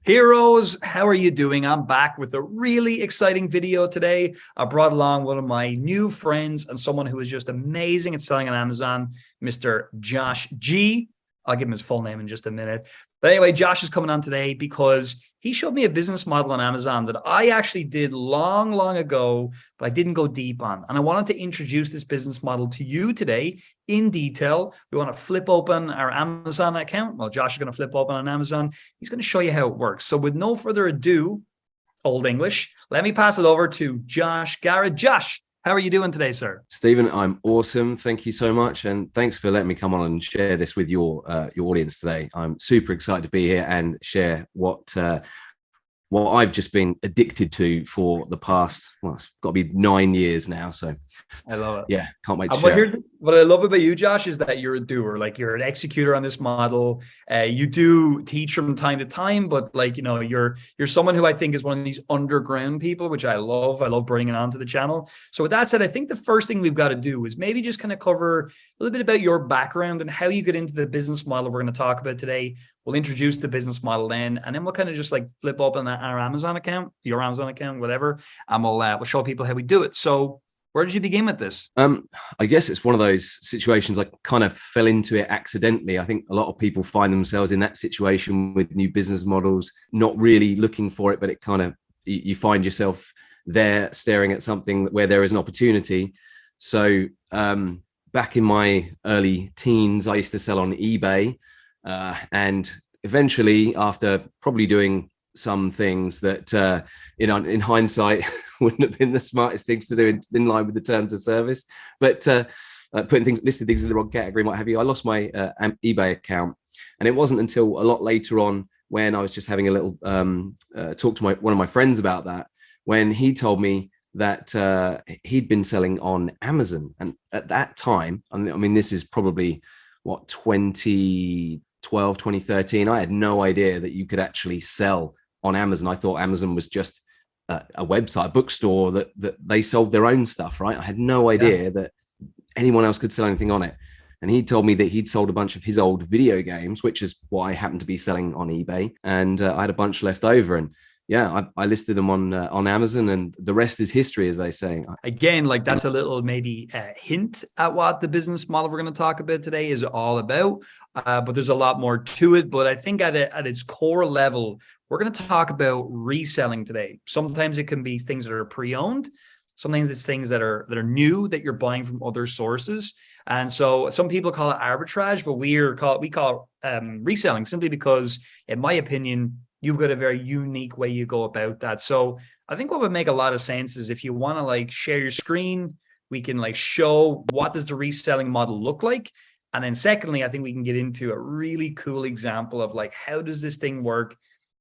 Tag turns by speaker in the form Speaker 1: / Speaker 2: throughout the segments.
Speaker 1: Heroes, how are you doing? I'm back with a really exciting video today. I brought along one of my new friends and someone who is just amazing at selling on Amazon, Mr. Josh G. I'll give him his full name in just a minute. But anyway, Josh is coming on today because he showed me a business model on Amazon that I actually did long, long ago, but I didn't go deep on. And I wanted to introduce this business model to you today in detail. We want to flip open our Amazon account. Well, Josh is going to flip open on Amazon. He's going to show you how it works. So with no further ado, Old English, let me pass it over to Josh Garrett. Josh, how are you doing today, sir?
Speaker 2: Stephen, I'm awesome. Thank you so much. And thanks for letting me come on and share this with your audience today. I'm super excited to be here and share what I've just been addicted to for the past, well, it's got to be 9 years now. So
Speaker 1: I love it.
Speaker 2: Yeah, can't wait to
Speaker 1: But
Speaker 2: share.
Speaker 1: here's what I love about you, Josh, is that you're a doer. Like you're an executor on this model. You do teach from time to time, but you're someone who I think is one of these underground people, which I love. I love bringing onto the channel. So with that said, I think the first thing we've got to do is maybe just kind of cover a little bit about your background and how you get into the business model we're going to talk about today. We'll introduce the business model then, and then we'll kind of just like flip open our Amazon account, your Amazon account, whatever, and we'll show people how we do it. So where did you begin with this?
Speaker 2: I guess it's one of those situations I kind of fell into it accidentally. I think a lot of people find themselves in that situation with new business models, not really looking for it, but it kind of, you find yourself there staring at something where there is an opportunity. So back in my early teens, I used to sell on eBay. And eventually, after probably doing some things that, in hindsight, wouldn't have been the smartest things to do in line with the terms of service, but listed things in the wrong category, what have you, I lost my eBay account. And it wasn't until a lot later on, when I was just having a little talk to one of my friends about that, when he told me that he'd been selling on Amazon. And at that time, I mean, this is probably what, 2012, 2013, I had no idea that you could actually sell on Amazon. I thought Amazon was just a website, a bookstore that they sold their own stuff, right? I had no idea that anyone else could sell anything on it. And he told me that he'd sold a bunch of his old video games, which is what I happened to be selling on eBay. And I had a bunch left over. And yeah, I listed them on Amazon, and the rest is history, as they say.
Speaker 1: Again, like that's a little maybe a hint at what the business model we're going to talk about today is all about. But there's a lot more to it. But I think at its core level, we're going to talk about reselling today. Sometimes it can be things that are pre-owned. Sometimes it's things that are new that you're buying from other sources. And so some people call it arbitrage, but we call it reselling, simply because, in my opinion, you've got a very unique way you go about that. So I think what would make a lot of sense is if you want to like share your screen, we can like show what does the reselling model look like. And then secondly, I think we can get into a really cool example of like, how does this thing work?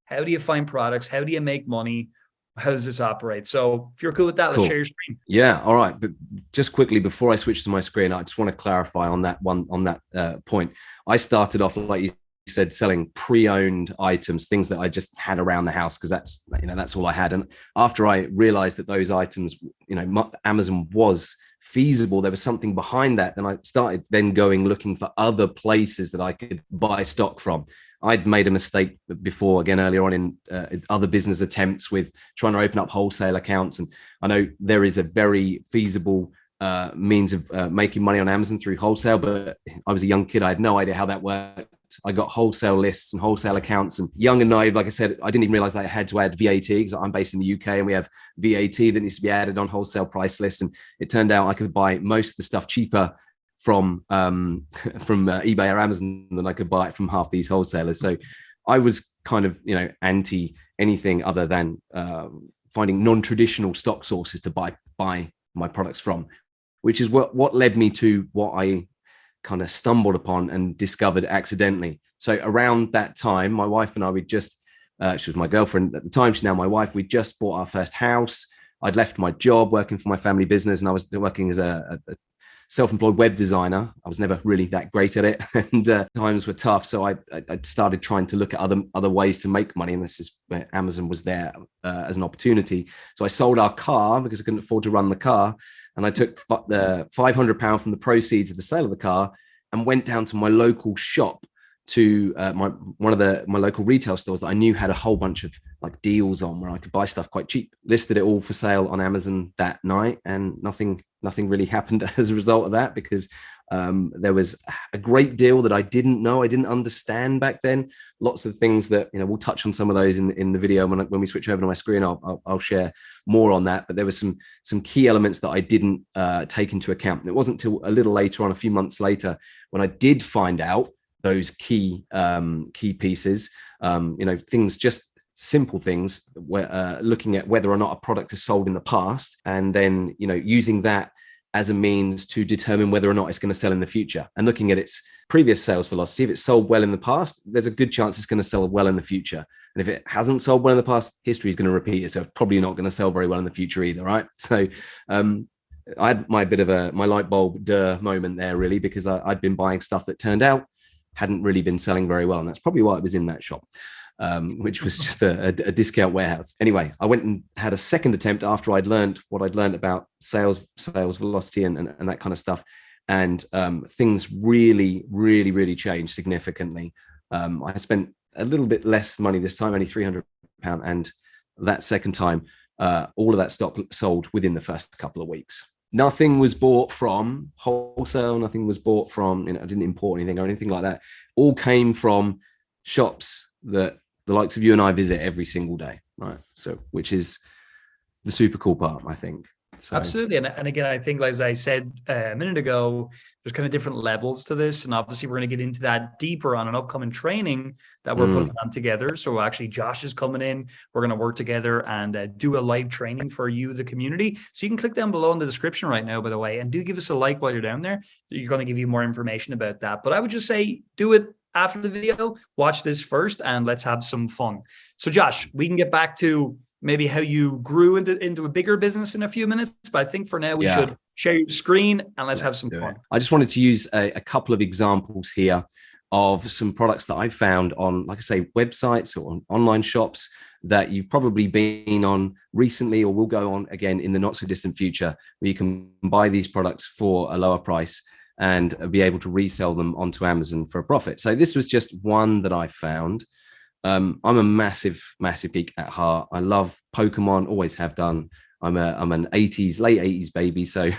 Speaker 1: How do you find products? How do you make money? How does this operate? So if you're cool with that,
Speaker 2: Cool.
Speaker 1: let's share your screen.
Speaker 2: Yeah, all right. But just quickly, before I switch to my screen, I just want to clarify on that point. I started off, like you said, selling pre-owned items, things that I just had around the house, because that's all I had. And after I realized that those items, Amazon was feasible, there was something behind that, then I started looking for other places that I could buy stock from. I'd made a mistake before, again, earlier on in other business attempts with trying to open up wholesale accounts. And I know there is a very feasible means of making money on Amazon through wholesale, but I was a young kid. I had no idea how that worked. I got wholesale lists and wholesale accounts, and young and naive, like I said, I didn't even realize that I had to add VAT, because I'm based in the UK and we have VAT that needs to be added on wholesale price lists. And it turned out I could buy most of the stuff cheaper from eBay or Amazon than I could buy it from half these wholesalers. So I was kind of, anti anything other than finding non-traditional stock sources to buy my products from, which is what led me to what I kind of stumbled upon and discovered accidentally. So around that time, my wife and I, she was my girlfriend at the time, she's now my wife, we just bought our first house. I'd left my job working for my family business, and I was working as a self-employed web designer. I was never really that great at it, and times were tough. So I started trying to look at other ways to make money, and this is where Amazon was there as an opportunity. So I sold our car because I couldn't afford to run the car, and I took the £500 from the proceeds of the sale of the car and went down to my local shop to my local retail stores that I knew had a whole bunch of like deals on where I could buy stuff quite cheap. Listed it all for sale on Amazon that night, and nothing really happened as a result of that, because there was a great deal that I didn't understand back then. Lots of things that, you know, we'll touch on some of those in the video when we switch over to my screen. I'll share more on that. But there were some key elements that I didn't take into account. And it wasn't until a little later on, a few months later, when I did find out those key pieces, you know, things, just simple things, where looking at whether or not a product is sold in the past, and then, you know, using that as a means to determine whether or not it's going to sell in the future, and looking at its previous sales velocity. If it's sold well in the past, there's a good chance it's going to sell well in the future. And if it hasn't sold well in the past, history is going to repeat itself. Probably not going to sell very well in the future either, right? So I had my light bulb moment there, really, because I'd been buying stuff that turned out hadn't really been selling very well. And that's probably why it was in that shop, which was just a discount warehouse. Anyway, I went and had a second attempt after I'd learned what I'd learned about sales velocity and that kind of stuff. And things really changed significantly. I spent a little bit less money this time, only £300. And that second time, all of that stock sold within the first couple of weeks. Nothing was bought from wholesale. Nothing was bought from, you know, I didn't import anything or anything like that. All came from shops that the likes of you and I visit every single day, right? So, which is the super cool part, I think. So.
Speaker 1: Absolutely. And again, I think, as I said a minute ago, there's kind of different levels to this. And obviously, we're going to get into that deeper on an upcoming training that we're putting on together. So actually, Josh is coming in. We're going to work together and do a live training for you, the community. So you can click down below in the description right now, by the way, and do give us a like while you're down there. You're going to give you more information about that. But I would just say, do it after the video. Watch this first, and let's have some fun. So Josh, we can get back to maybe how you grew into a bigger business in a few minutes. But I think for now, we should share your screen and let's have some fun.
Speaker 2: I just wanted to use a couple of examples here of some products that I found on, like I say, websites or on online shops that you've probably been on recently or will go on again in the not so distant future, where you can buy these products for a lower price and be able to resell them onto Amazon for a profit. So this was just one that I found. I'm a massive geek at heart. I love Pokemon, always have done. I'm an late 80s baby. So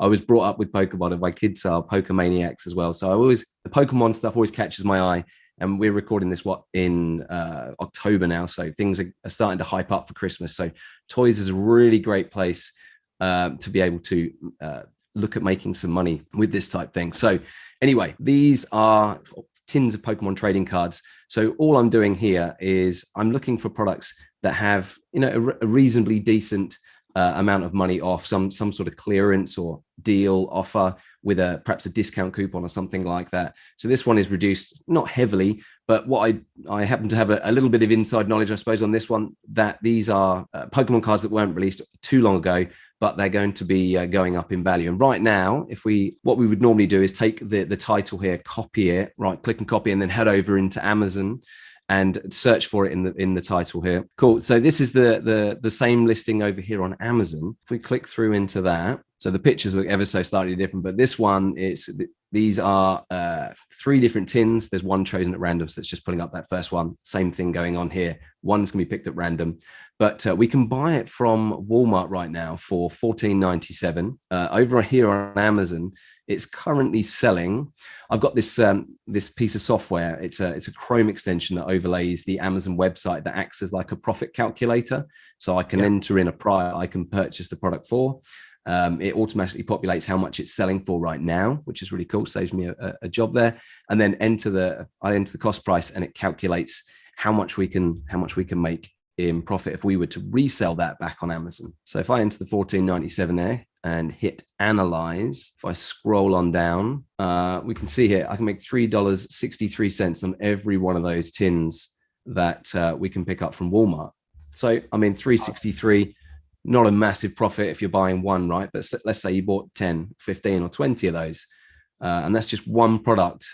Speaker 2: I was brought up with Pokemon, and my kids are Pokemaniacs as well. So the Pokemon stuff always catches my eye. And we're recording this in October now. So things are starting to hype up for Christmas. So toys is a really great place to be able to look at making some money with this type thing. So anyway, these are tins of Pokemon trading cards. So all I'm doing here is I'm looking for products that have, you know, a reasonably decent amount of money off, some sort of clearance or deal offer with perhaps a discount coupon or something like that. So this one is reduced, not heavily, but what I happen to have a little bit of inside knowledge, I suppose, on this one, that these are Pokemon cards that weren't released too long ago, but they're going to be going up in value. And right now, what we would normally do is take the title here, copy it, right, click and copy, and then head over into Amazon and search for it in the title here. Cool. So this is the same listing over here on Amazon. If we click through into that, so the pictures look ever so slightly different, but this one these are 3 different tins. There's one chosen at random, so it's just pulling up that first one. Same thing going on here. One's gonna be picked at random, but we can buy it from Walmart right now for $14.97. Over here on Amazon, it's currently selling. I've got this piece of software. It's a Chrome extension that overlays the Amazon website that acts as like a profit calculator. So I can enter in a price I can purchase the product for. It automatically populates how much it's selling for right now, which is really cool. Saves me a job there. And then I enter the cost price, and it calculates how much we can make in profit if we were to resell that back on Amazon. So if I enter the $14.97 there and hit analyze, if I scroll on down, we can see here I can make $3.63 on every one of those tins that we can pick up from Walmart. So I mean, $3.63, not a massive profit if you're buying one, right? But let's say you bought 10, 15 or 20 of those, and that's just one product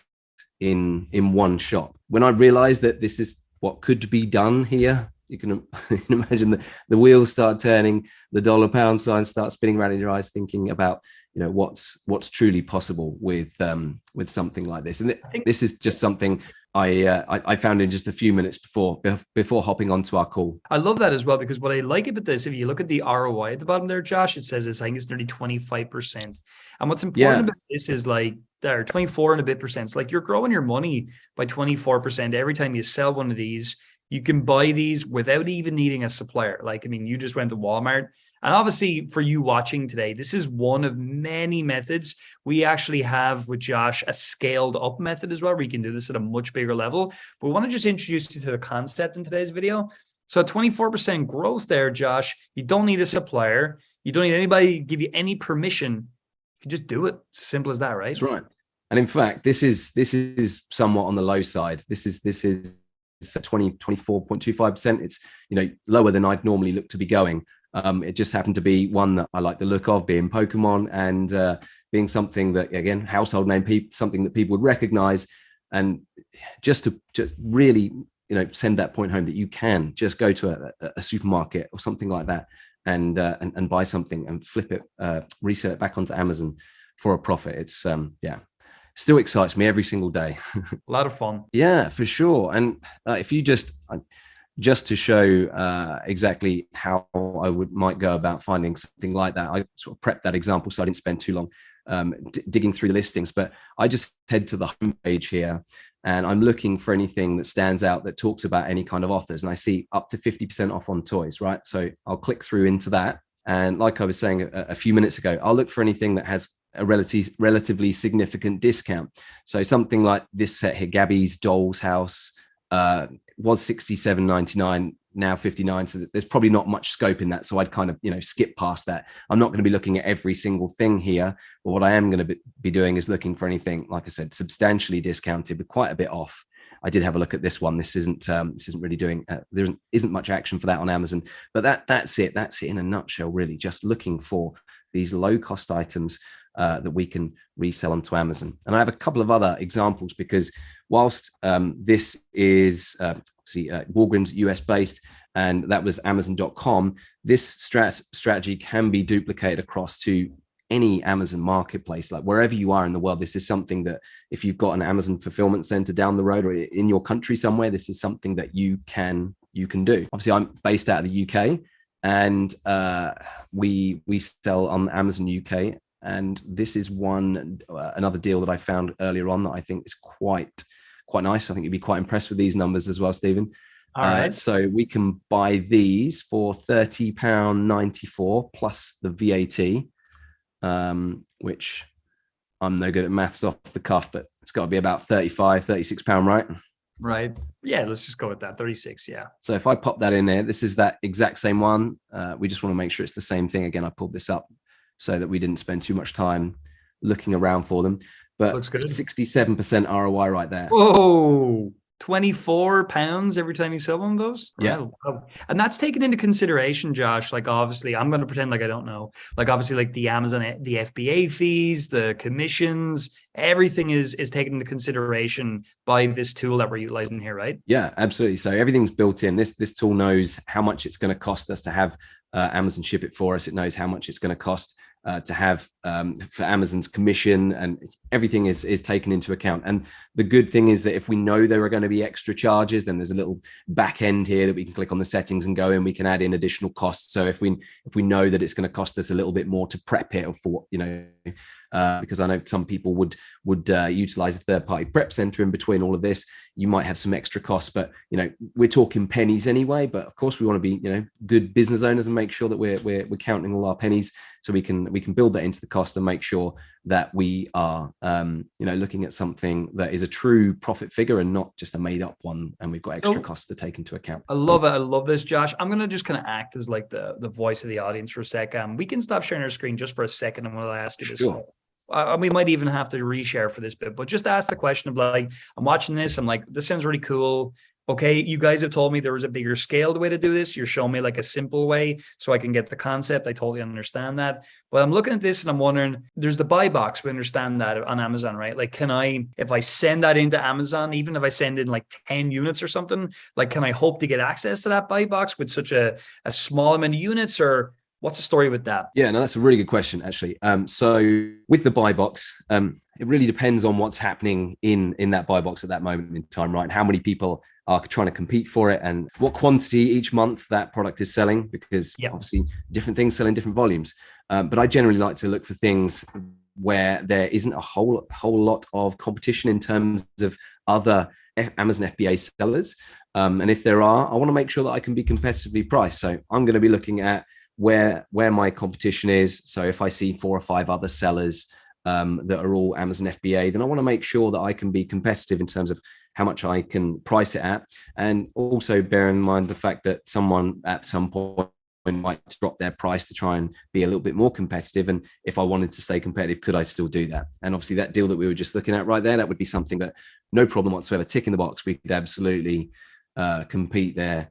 Speaker 2: in one shop. When I realized that this is what could be done here, you can imagine the wheels start turning, the dollar pound sign starts spinning around in your eyes, thinking about, you know, what's truly possible with something like this. And this is just something I found in just a few minutes before hopping onto our call.
Speaker 1: I love that as well, because what I like about this, if you look at the ROI at the bottom there, Josh, it says I think it's nearly 25%. And what's important
Speaker 2: Yeah,
Speaker 1: about this is like there 24 and a bit percent. It's like you're growing your money by 24% every time you sell one of these. You can buy these without even needing a supplier. Like, I mean, you just went to Walmart. And obviously, for you watching today, this is one of many methods. We actually have with Josh a scaled up method as well, where you can do this at a much bigger level. But we want to just introduce you to the concept in today's video. So 24% growth there, Josh. You don't need a supplier. You don't need anybody to give you any permission. You can just do it. Simple as that, right?
Speaker 2: that's right. And in fact, this is somewhat on the low side. This is 24.25%. It's lower than I'd normally look to be going. It just happened to be one that I like the look of, being Pokemon, and being something that, again, household name, something that people would recognize. And just to really, send that point home that you can just go to a supermarket or something like that and buy something and flip it, resell it back onto Amazon for a profit. It's still excites me every single day.
Speaker 1: A lot of fun.
Speaker 2: Yeah, for sure. And if you just to show exactly how I might go about finding something like that, I sort of prepped that example so I didn't spend too long digging through the listings, but I just head to the homepage here and I'm looking for anything that stands out that talks about any kind of offers. And I see up to 50% off on toys, right? So I'll click through into that. And like I was saying a few minutes ago, I'll look for anything that has a relatively significant discount. So something like this set here, Gabby's Doll's House, was $67.99, now $59. So there's probably not much scope in that. So I'd kind of, skip past that. I'm not going to be looking at every single thing here, but what I am going to be doing is looking for anything, like I said, substantially discounted with quite a bit off. I did have a look at this one. This isn't really doing. There isn't much action for that on Amazon, but that's it. That's it in a nutshell. Really, just looking for these low cost items that we can resell onto Amazon. And I have a couple of other examples because whilst this is Walgreens US based and that was Amazon.com, this strategy can be duplicated across to any Amazon marketplace, like wherever you are in the world. This is something that if you've got an Amazon fulfillment center down the road or in your country somewhere, this is something that you can do. Obviously, I'm based out of the UK, and we sell on Amazon UK. And this is another deal that I found earlier on that I think is quite nice. I think you'd be quite impressed with these numbers as well, Stephen.
Speaker 1: All right.
Speaker 2: So we can buy these for £30.94 plus the VAT. Which I'm no good at maths off the cuff, but it's got to be about £36, right?
Speaker 1: Right. Yeah, let's just go with that. 36. Yeah.
Speaker 2: So if I pop that in there, this is that exact same one. We just want to make sure it's the same thing. Again, I pulled this up so that we didn't spend too much time looking around for them. But
Speaker 1: looks good.
Speaker 2: 67% ROI right there.
Speaker 1: Whoa. £24 every time you sell one of those?
Speaker 2: Yeah.
Speaker 1: Wow. And that's taken into consideration, Josh. Like, obviously, I'm going to pretend like I don't know. Like, obviously, like the Amazon, the FBA fees, the commissions, everything is taken into consideration by this tool that we're utilizing here, right?
Speaker 2: Yeah, absolutely. So everything's built in. This tool knows how much it's going to cost us to have Amazon ship it for us. It knows how much it's going to cost to have for Amazon's commission, and everything is taken into account. And the good thing is that if we know there are going to be extra charges, then there's a little back end here that we can click on the settings and go in. We can add in additional costs. So if we know that it's going to cost us a little bit more to prep it, or for because I know some people would utilize a third-party prep center in between all of this. You might have some extra costs, but we're talking pennies anyway. But of course, we want to be good business owners and make sure that we're counting all our pennies, so we can build that into the cost and make sure that we are looking at something that is a true profit figure and not just a made-up one, and we've got extra costs to take into account.
Speaker 1: I love it. I love this, Josh. I'm gonna just kind of act as like the voice of the audience for a sec. We can stop sharing our screen just for a second, and we'll ask you this.
Speaker 2: Sure.
Speaker 1: We might even have to reshare for this bit, but just ask the question of like, I'm watching this. I'm like, this sounds really cool. Okay, you guys have told me there was a bigger scaled way to do this. You're showing me like a simple way so I can get the concept. I totally understand that. But I'm looking at this and I'm wondering, there's the buy box. We understand that on Amazon, right? Like, if I send that into Amazon, even if I send in like 10 units or something, like, can I hope to get access to that buy box with such a small amount of units, or what's the story with that?
Speaker 2: Yeah, no, that's a really good question, actually. So with the buy box, it really depends on what's happening in that buy box at that moment in time, right? How many people are trying to compete for it, and what quantity each month that product is selling, because obviously different things sell in different volumes. But I generally like to look for things where there isn't a whole lot of competition in terms of other Amazon FBA sellers. And if there are, I want to make sure that I can be competitively priced. So I'm going to be looking at where my competition is. So if I see 4 or 5 other sellers that are all Amazon FBA, then I want to make sure that I can be competitive in terms of how much I can price it at. And also bear in mind the fact that someone at some point might drop their price to try and be a little bit more competitive. And if I wanted to stay competitive, could I still do that? And obviously that deal that we were just looking at right there, that would be something that no problem whatsoever, tick in the box. We could absolutely compete there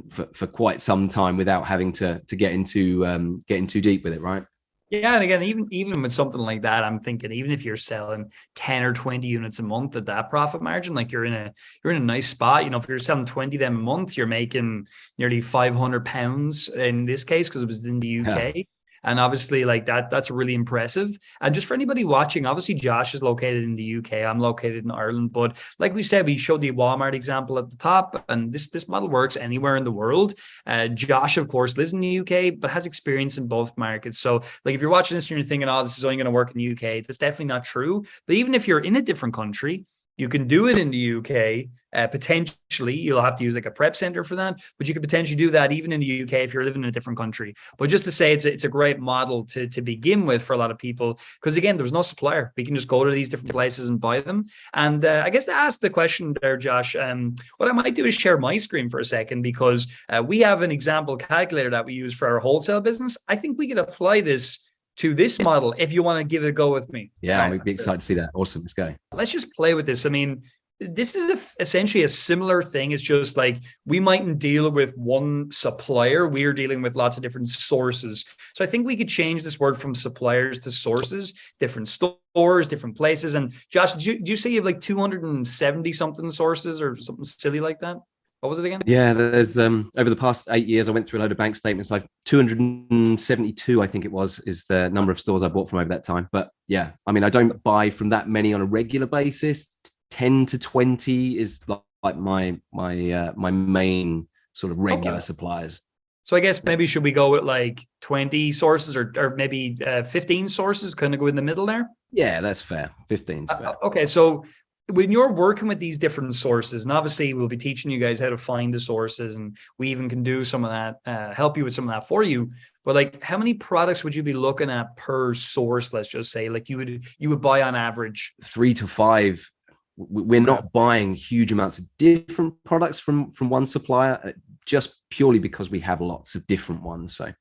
Speaker 2: for quite some time without having to get into getting too deep with it, right?
Speaker 1: Yeah, and again, even with something like that, I'm thinking even if you're selling 10 or 20 units a month at that profit margin, like you're in a nice spot. You know, if you're selling 20 them a month, you're making nearly £500 in this case because it was in the UK. Yeah. And obviously, like that's really impressive. And just for anybody watching, obviously Josh is located in the UK. I'm located in Ireland. But like we said, we showed the Walmart example at the top, and this model works anywhere in the world. Josh, of course, lives in the UK, but has experience in both markets. So like if you're watching this and you're thinking, oh, this is only going to work in the UK, that's definitely not true. But even if you're in a different country, you can do it in the UK. Potentially, you'll have to use like a prep center for that, but you could potentially do that even in the UK if you're living in a different country. But just to say, it's a great model to begin with for a lot of people, because again, there's no supplier. We can just go to these different places and buy them. And I guess to ask the question there, Josh, what I might do is share my screen for a second, because we have an example calculator that we use for our wholesale business. I think we could apply this to this model if you want to give it a go with me.
Speaker 2: Yeah, I'd be excited to see that. Awesome. Let's go.
Speaker 1: Let's just play with this. I mean, this is essentially a similar thing. It's just like we mightn't deal with one supplier. We're dealing with lots of different sources. So I think we could change this word from suppliers to sources, different stores, different places. And Josh, did you say you have like 270 something sources or something silly like that? What was it again?
Speaker 2: Yeah, there's over the past 8 years, I went through a load of bank statements. Like 272, I think it was, is the number of stores I bought from over that time. But yeah, I mean, I don't buy from that many on a regular basis. 10 to 20 is like my main sort of regular suppliers.
Speaker 1: So I guess maybe should we go with like 20 sources or maybe 15 sources, kind of go in the middle there?
Speaker 2: Yeah, that's fair. 15 is fair.
Speaker 1: Okay, so when you're working with these different sources, and obviously we'll be teaching you guys how to find the sources, and we even can do some of that, help you with some of that for you. But like, how many products would you be looking at per source? Let's just say, like you would buy on average
Speaker 2: 3 to 5. We're not buying huge amounts of different products from one supplier, just purely because we have lots of different ones. So,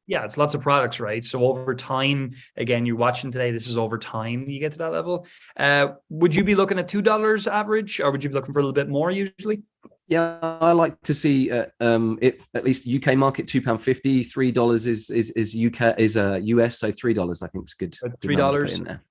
Speaker 1: yeah, it's lots of products, right? So over time, again, you're watching today, this is over time you get to that level. Would you be looking at $2 average, or would you be looking for a little bit more usually?
Speaker 2: Yeah, I like to see it at least UK market £2.50. $3 is UK is US, so $3 I think is good.
Speaker 1: $3
Speaker 2: in there.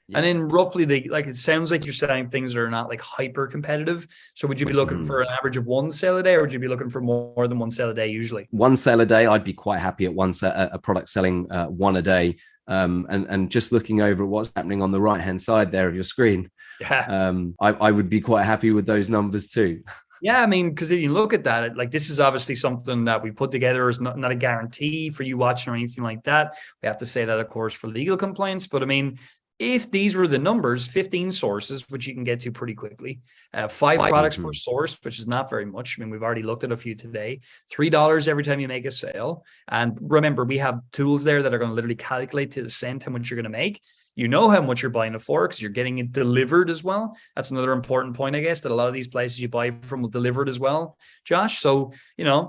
Speaker 1: Yeah. And then roughly, it sounds like you're selling things that are not like hyper competitive. So would you be looking for an average of one sale a day, or would you be looking for more than one sale a day usually?
Speaker 2: One sale a day, I'd be quite happy at a product selling one a day. And just looking over at what's happening on the right-hand side there of your screen, I would be quite happy with those numbers too.
Speaker 1: Yeah, I mean, because if you look at that, like this is obviously something that we put together as not a guarantee for you watching or anything like that. We have to say that, of course, for legal complaints. But I mean, if these were the numbers, 15 sources, which you can get to pretty quickly, 5 products per source, which is not very much. I mean, we've already looked at a few today, $3 every time you make a sale. And remember, we have tools there that are going to literally calculate to the cent how much you're going to make. You know how much you're buying it for because you're getting it delivered as well. That's another important point, I guess, that a lot of these places you buy from will deliver it as well, Josh. So,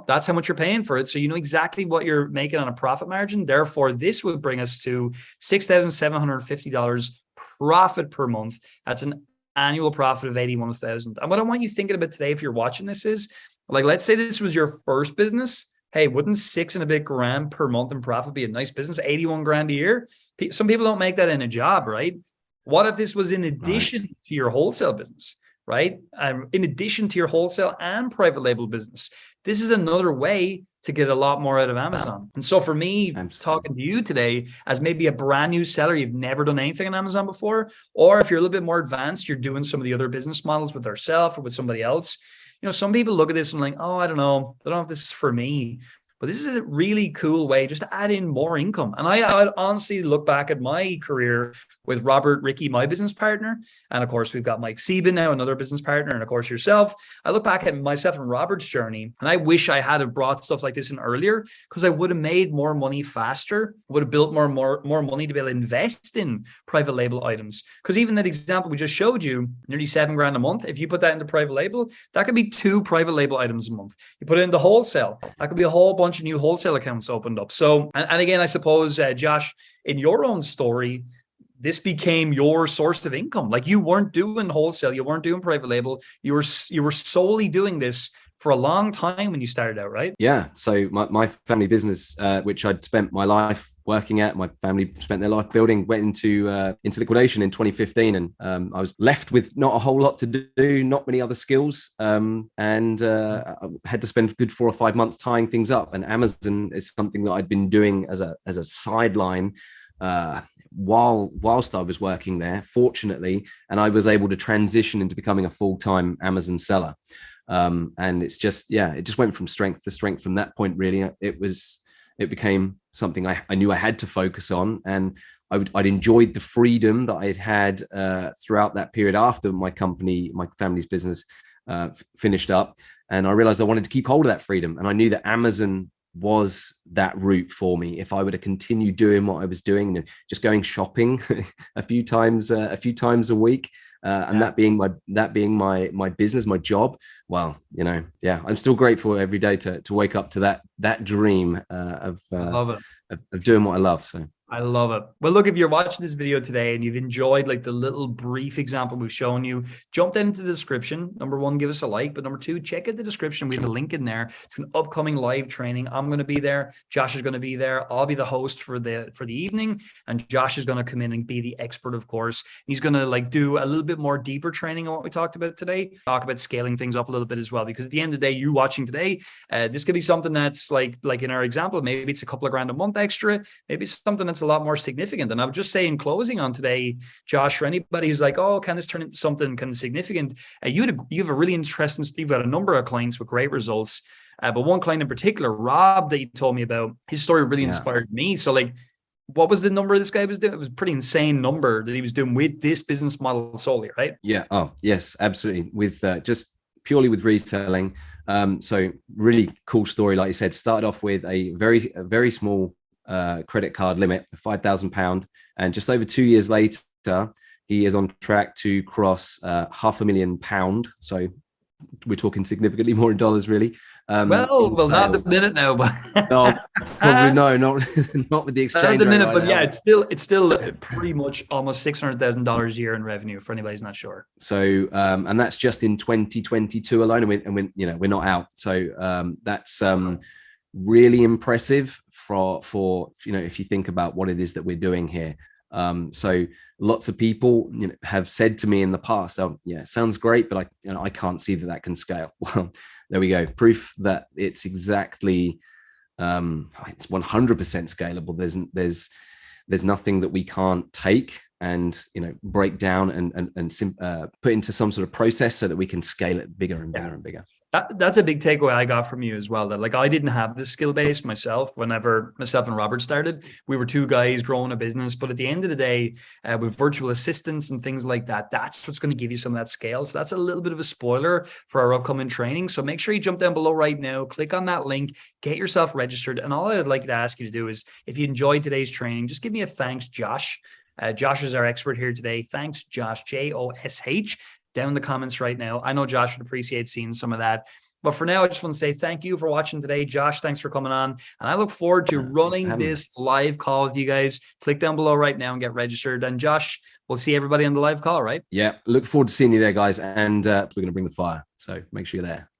Speaker 1: that's how much you're paying for it. So you know exactly what you're making on a profit margin. Therefore, this would bring us to $6,750 profit per month. That's an annual profit of $81,000. And what I want you thinking about today, if you're watching this, is like, let's say this was your first business. Hey, wouldn't 6 and a bit grand per month in profit be a nice business? 81 grand a year. Some people don't make that in a job, right? What if this was in addition to your wholesale business, right? In addition to your wholesale and private label business, this is another way to get a lot more out of Amazon. And so for me, talking to you today as maybe a brand new seller, you've never done anything on Amazon before, or if you're a little bit more advanced, you're doing some of the other business models with ourselves or with somebody else. Some people look at this and like, oh, I don't know if this is for me. But this is a really cool way just to add in more income. And I honestly look back at my career with Robert Ricky, my business partner. And of course, we've got Mike Sieben now, another business partner. And of course, yourself. I look back at myself and Robert's journey. And I wish I had brought stuff like this in earlier, because I would have made more money faster, would have built more money to be able to invest in private label items. Because even that example we just showed you, nearly $7,000 a month, if you put that into private label, that could be 2 private label items a month. You put it into wholesale, that could be a whole bunch of new wholesale accounts opened up. So, and again, I suppose, Josh, in your own story, this became your source of income. Like, you weren't doing wholesale, you weren't doing private label, you were solely doing this for a long time when you started out, right?
Speaker 2: Yeah. So my family business, which I'd spent my life working at, my family spent their life building, went into liquidation in 2015, and I was left with not a whole lot to do, not many other skills, and I had to spend a good 4 or 5 months tying things up. And Amazon is something that I'd been doing as a sideline whilst I was working there, fortunately, and I was able to transition into becoming a full-time Amazon seller. And it just went from strength to strength from that point. Really, it became something I knew I had to focus on, and I'd enjoyed the freedom that I'd had throughout that period after my family's business finished up, and I realized I wanted to keep hold of that freedom, and I knew that Amazon was that route for me. If I were to continue doing what I was doing and just going shopping a few times a week, and that being my business, my job, well, I'm still grateful every day to wake up to that dream of doing what I love. So
Speaker 1: I love it. Well, look, if you're watching this video today and you've enjoyed like the little brief example we've shown you, jump into the description. Number 1, give us a like. But number 2, check out the description. We have a link in there to an upcoming live training. I'm going to be there. Josh is going to be there. I'll be the host for the evening. And Josh is going to come in and be the expert, of course. He's going to like do a little bit more deeper training on what we talked about today. Talk about scaling things up a little bit as well. Because at the end of the day, you watching today, this could be something that's like in our example, maybe it's a couple of grand a month extra. Maybe it's something that's a lot more significant. And I would just say in closing on today, Josh, for anybody who's like, oh, can this turn into something kind of significant? You have a really interesting, you've got a number of clients with great results. But one client in particular, Rob, that you told me about, his story really inspired me. So like, what was the number this guy was doing? It was a pretty insane number that he was doing with this business model solely, right? Yeah.
Speaker 2: Oh, yes, absolutely. With just purely with reselling. So really cool story. Like you said, started off with a very small credit card limit of £5,000, and just over 2 years later, he is on track to cross £500,000. So we're talking significantly more in dollars, really.
Speaker 1: Well, not at the minute now, but
Speaker 2: no, probably no, not with the exchange
Speaker 1: not at the minute,
Speaker 2: right
Speaker 1: but
Speaker 2: now.
Speaker 1: Yeah, it's still pretty much almost $600,000 a year in revenue for anybody who's not sure.
Speaker 2: So, and that's just in 2022 alone, and we're not out. So that's really impressive for if you think about what it is that we're doing here. So lots of people have said to me in the past, oh yeah, sounds great, but I can't see that can scale. Well, there we go, proof that it's exactly it's 100% scalable. There's nothing that we can't take and break down and put into some sort of process so that we can scale it bigger and bigger and bigger.
Speaker 1: That's a big takeaway I got from you as well, that like I didn't have this skill base myself. Whenever myself and Robert started, we were 2 guys growing a business, but at the end of the day, with virtual assistants and things like that, that's what's going to give you some of that scale. So that's a little bit of a spoiler for our upcoming training. So make sure you jump down below right now, click on that link, get yourself registered. And all I would like to ask you to do is, if you enjoyed today's training, just give me a thanks, Josh. Josh is our expert here today. Thanks, Josh, Josh. Down in the comments right now. I know Josh would appreciate seeing some of that. But for now, I just want to say thank you for watching today. Josh, thanks for coming on. And I look forward to running this live call with you guys. Click down below right now and get registered. And Josh, we'll see everybody on the live call, right?
Speaker 2: Yeah. Look forward to seeing you there, guys. And we're going to bring the fire. So make sure you're there.